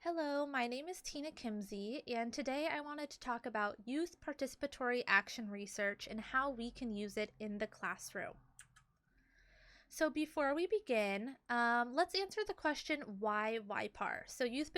Hello, my name is Tina Kimsey, and today I wanted to talk about youth participatory action research and how we can use it in the classroom. So before we begin, let's answer the question, why YPAR? So youth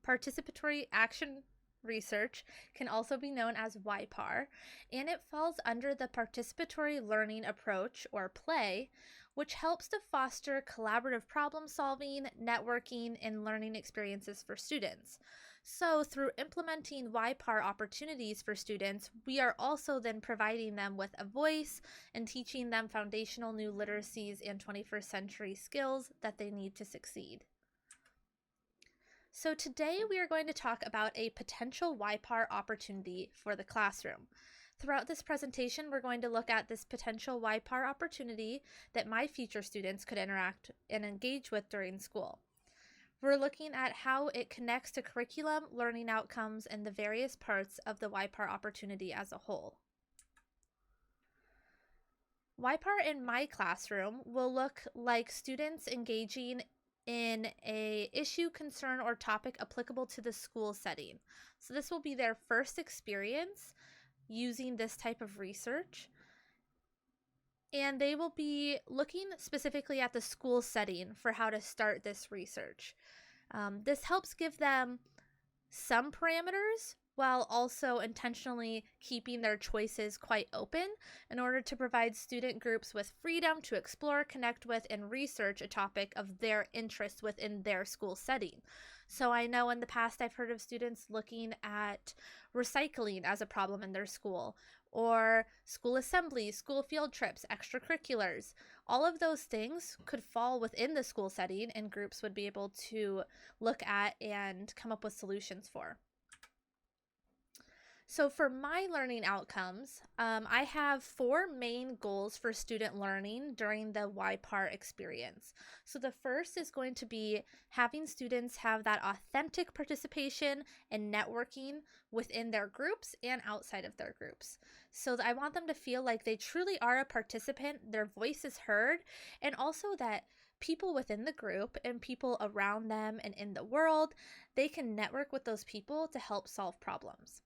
participatory action research can also be known as YPAR, and it falls under the participatory learning approach, or PLAY, which helps to foster collaborative problem solving, networking, and learning experiences for students. So through implementing YPAR opportunities for students, we are also then providing them with a voice and teaching them foundational new literacies and 21st century skills that they need to succeed. So today we are going to talk about a potential YPAR opportunity for the classroom. Throughout this presentation, we're going to look at this potential YPAR opportunity that my future students could interact and engage with during school. We're looking at how it connects to curriculum, learning outcomes, and the various parts of the YPAR opportunity as a whole. YPAR in my classroom will look like students engaging in a issue, concern, or topic applicable to the school setting. So this will be their first experience using this type of research, and they will be looking specifically at the school setting for how to start this research. This helps give them some parameters while also intentionally keeping their choices quite open in order to provide student groups with freedom to explore, connect with, and research a topic of their interest within their school setting. So I know in the past I've heard of students looking at recycling as a problem in their school, or school assemblies, school field trips, extracurriculars. All of those things could fall within the school setting, and groups would be able to look at and come up with solutions for. So for my learning outcomes, I have 4 main goals for student learning during the YPAR experience. So the first is going to be having students have that authentic participation and networking within their groups and outside of their groups. So I want them to feel like they truly are a participant, their voice is heard, and also that people within the group and people around them and in the world, they can network with those people to help solve problems.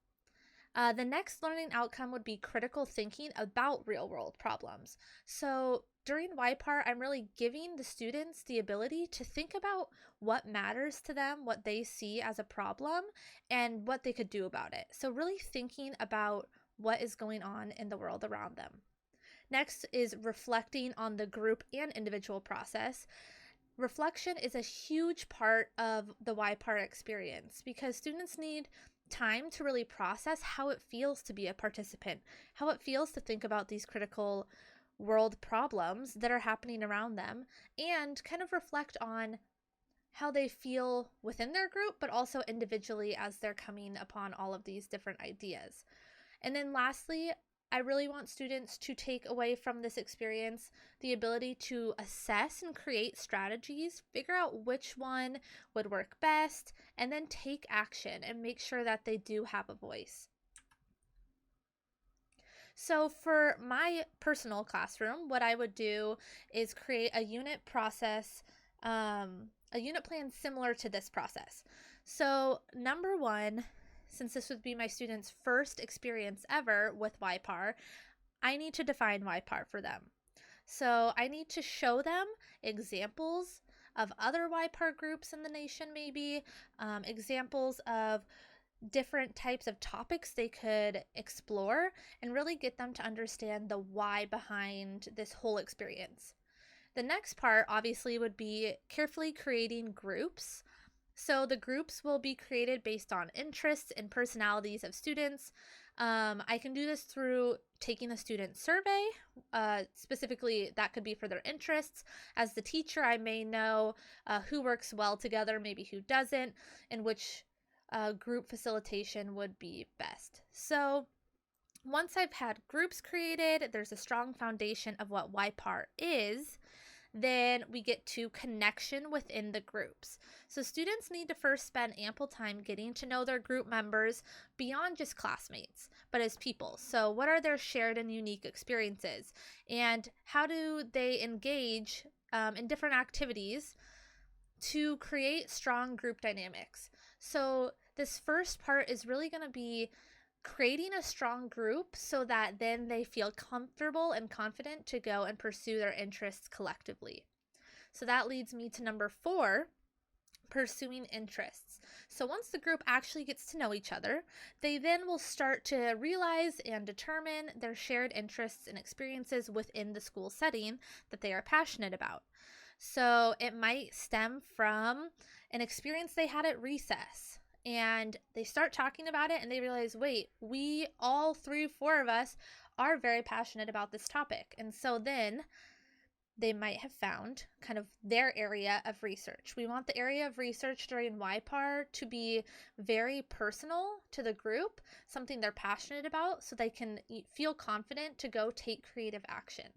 The next learning outcome would be critical thinking about real world problems. So during YPAR, I'm really giving the students the ability to think about what matters to them, what they see as a problem, and what they could do about it. So really thinking about what is going on in the world around them. Next is reflecting on the group and individual process. Reflection is a huge part of the YPAR experience because students need time to really process how it feels to be a participant, how it feels to think about these critical world problems that are happening around them, and kind of reflect on how they feel within their group, but also individually as they're coming upon all of these different ideas. And then lastly, I really want students to take away from this experience the ability to assess and create strategies, figure out which one would work best, and then take action and make sure that they do have a voice. So for my personal classroom, what I would do is create a unit process, a unit plan similar to this process. So number one, since this would be my students' first experience ever with YPAR, I need to define YPAR for them. So I need to show them examples of other YPAR groups in the nation, maybe examples of different types of topics they could explore, and really get them to understand the why behind this whole experience. The next part obviously would be carefully creating groups. So the groups will be created based on interests and personalities of students. I can do this through taking a student survey. Specifically, that could be for their interests. As the teacher, I may know who works well together, maybe who doesn't, and which group facilitation would be best. So once I've had groups created, there's a strong foundation of what YPAR is. Then we get to connection within the groups. So students need to first spend ample time getting to know their group members beyond just classmates, but as people. So what are their shared and unique experiences? And how do they engage in different activities to create strong group dynamics? So this first part is really going to be creating a strong group so that then they feel comfortable and confident to go and pursue their interests collectively. So that leads me to number 4, pursuing interests. So once the group actually gets to know each other, they then will start to realize and determine their shared interests and experiences within the school setting that they are passionate about. So it might stem from an experience they had at recess, and they start talking about it and they realize, wait, we all 3-4 of us are very passionate about this topic. And so then they might have found kind of their area of research. We want the area of research during YPAR to be very personal to the group, something they're passionate about, so they can feel confident to go take creative action.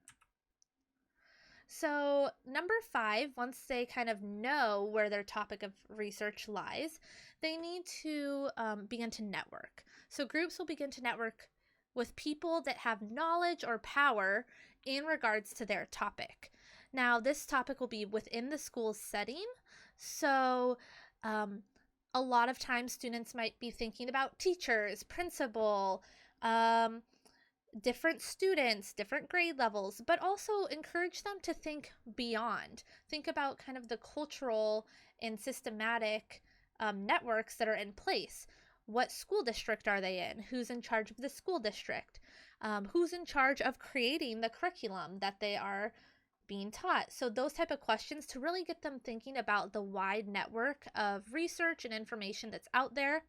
So number 5, once they kind of know where their topic of research lies, they need to begin to network. So groups will begin to network with people that have knowledge or power in regards to their topic. Now, this topic will be within the school setting. So a lot of times students might be thinking about teachers, principal, different students, different grade levels, but also encourage them to think beyond. Think about kind of the cultural and systematic networks that are in place. What school district are they in? Who's in charge of the school district? Who's in charge of creating the curriculum that they are being taught? So those type of questions to really get them thinking about the wide network of research and information that's out there.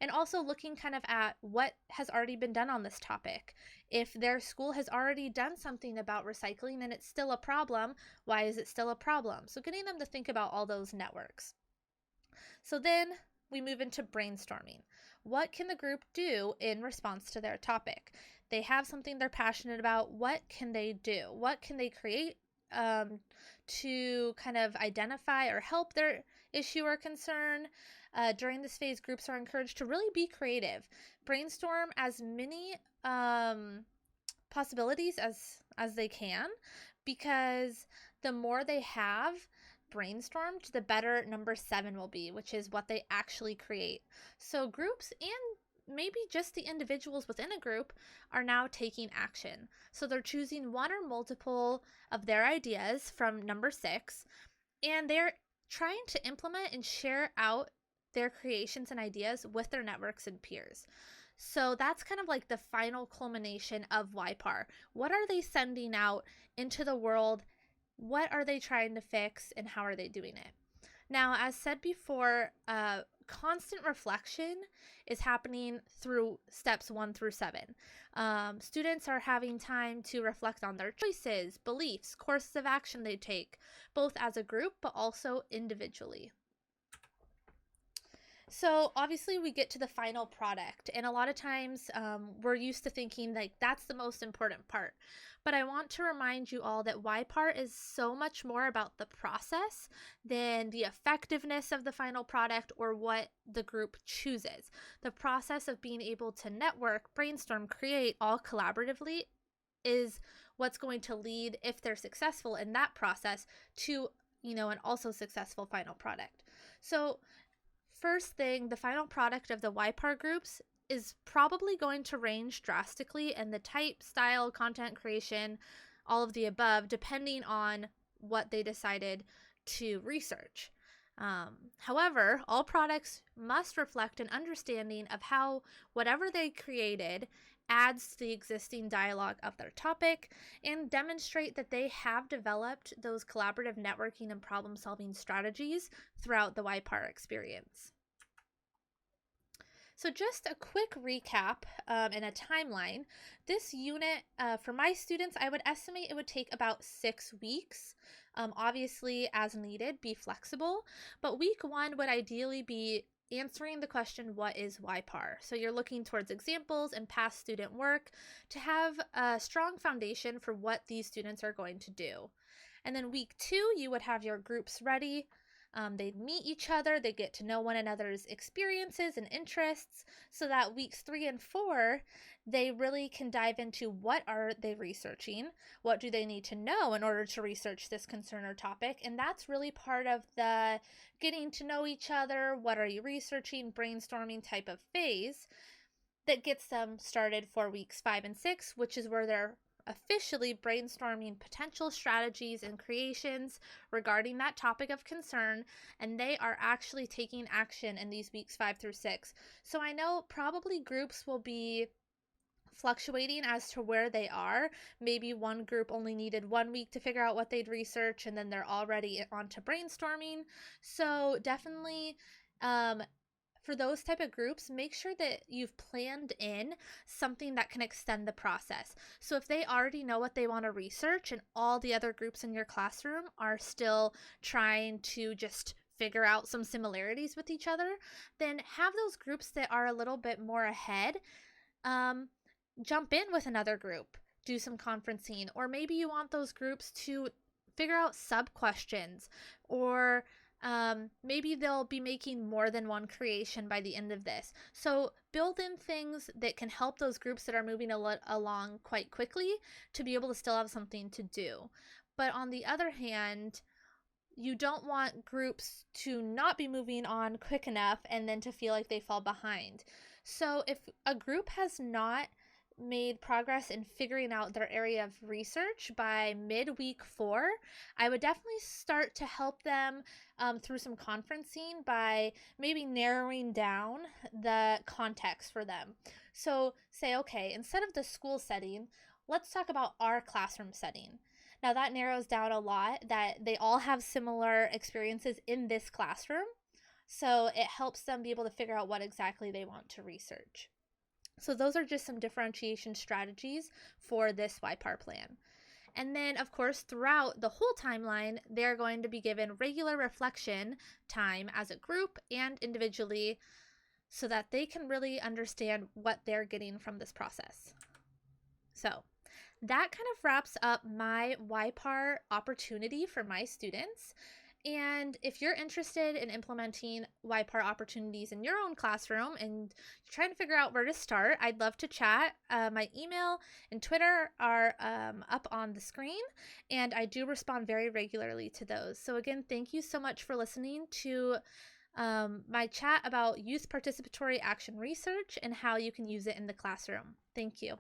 And also looking kind of at what has already been done on this topic. If their school has already done something about recycling and it's still a problem, why is it still a problem? So getting them to think about all those networks. So then we move into brainstorming. What can the group do in response to their topic? They have something they're passionate about. What can they do? What can they create to kind of identify or help their issue or concern? During this phase, groups are encouraged to really be creative. Brainstorm as many possibilities as they can, because the more they have brainstormed, the better number 7 will be, which is what they actually create. So groups and maybe just the individuals within a group are now taking action. So they're choosing one or multiple of their ideas from number 6, and they're trying to implement and share out their creations and ideas with their networks and peers. So that's kind of like the final culmination of YPAR. What are they sending out into the world? What are they trying to fix, and how are they doing it? Now, as said before, constant reflection is happening through steps 1 through 7. Students are having time to reflect on their choices, beliefs, courses of action they take, both as a group but also individually. So obviously we get to the final product, and a lot of times we're used to thinking like that's the most important part. But I want to remind you all that YPAR is so much more about the process than the effectiveness of the final product or what the group chooses. The process of being able to network, brainstorm, create all collaboratively is what's going to lead, if they're successful in that process, to an also successful final product. So first thing, the final product of the YPAR groups is probably going to range drastically in the type, style, content creation, all of the above, depending on what they decided to research. However, all products must reflect an understanding of how whatever they created adds to the existing dialogue of their topic, and demonstrate that they have developed those collaborative networking and problem-solving strategies throughout the YPAR experience. So just a quick recap and a timeline. This unit, for my students, I would estimate it would take about 6 weeks. Obviously, as needed, be flexible. But week 1 would ideally be answering the question, what is YPAR? So you're looking towards examples and past student work to have a strong foundation for what these students are going to do. And then week 2, you would have your groups ready. They'd meet each other, they get to know one another's experiences and interests, so that weeks 3 and 4, they really can dive into what are they researching, what do they need to know in order to research this concern or topic. And that's really part of the getting to know each other, what are you researching, brainstorming type of phase that gets them started for weeks 5 and 6, which is where they're officially brainstorming potential strategies and creations regarding that topic of concern, and they are actually taking action in these weeks 5 through 6. So I know probably groups will be fluctuating as to where they are. Maybe one group only needed 1 week to figure out what they'd research, and then they're already on to brainstorming. So definitely, for those type of groups, make sure that you've planned in something that can extend the process. So if they already know what they want to research and all the other groups in your classroom are still trying to just figure out some similarities with each other, then have those groups that are a little bit more ahead jump in with another group, do some conferencing, or maybe you want those groups to figure out sub questions, or maybe they'll be making more than one creation by the end of this. So build in things that can help those groups that are moving along quite quickly to be able to still have something to do. But on the other hand, you don't want groups to not be moving on quick enough and then to feel like they fall behind. So if a group has not made progress in figuring out their area of research by midweek 4, I would definitely start to help them through some conferencing by maybe narrowing down the context for them. So say, okay, instead of the school setting, let's talk about our classroom setting. Now that narrows down a lot, that they all have similar experiences in this classroom. So it helps them be able to figure out what exactly they want to research. So those are just some differentiation strategies for this YPAR plan. And then, of course, throughout the whole timeline, they're going to be given regular reflection time as a group and individually so that they can really understand what they're getting from this process. So that kind of wraps up my YPAR opportunity for my students. And if you're interested in implementing YPAR opportunities in your own classroom and you're trying to figure out where to start, I'd love to chat. My email and Twitter are up on the screen, and I do respond very regularly to those. So again, thank you so much for listening to my chat about youth participatory action research and how you can use it in the classroom. Thank you.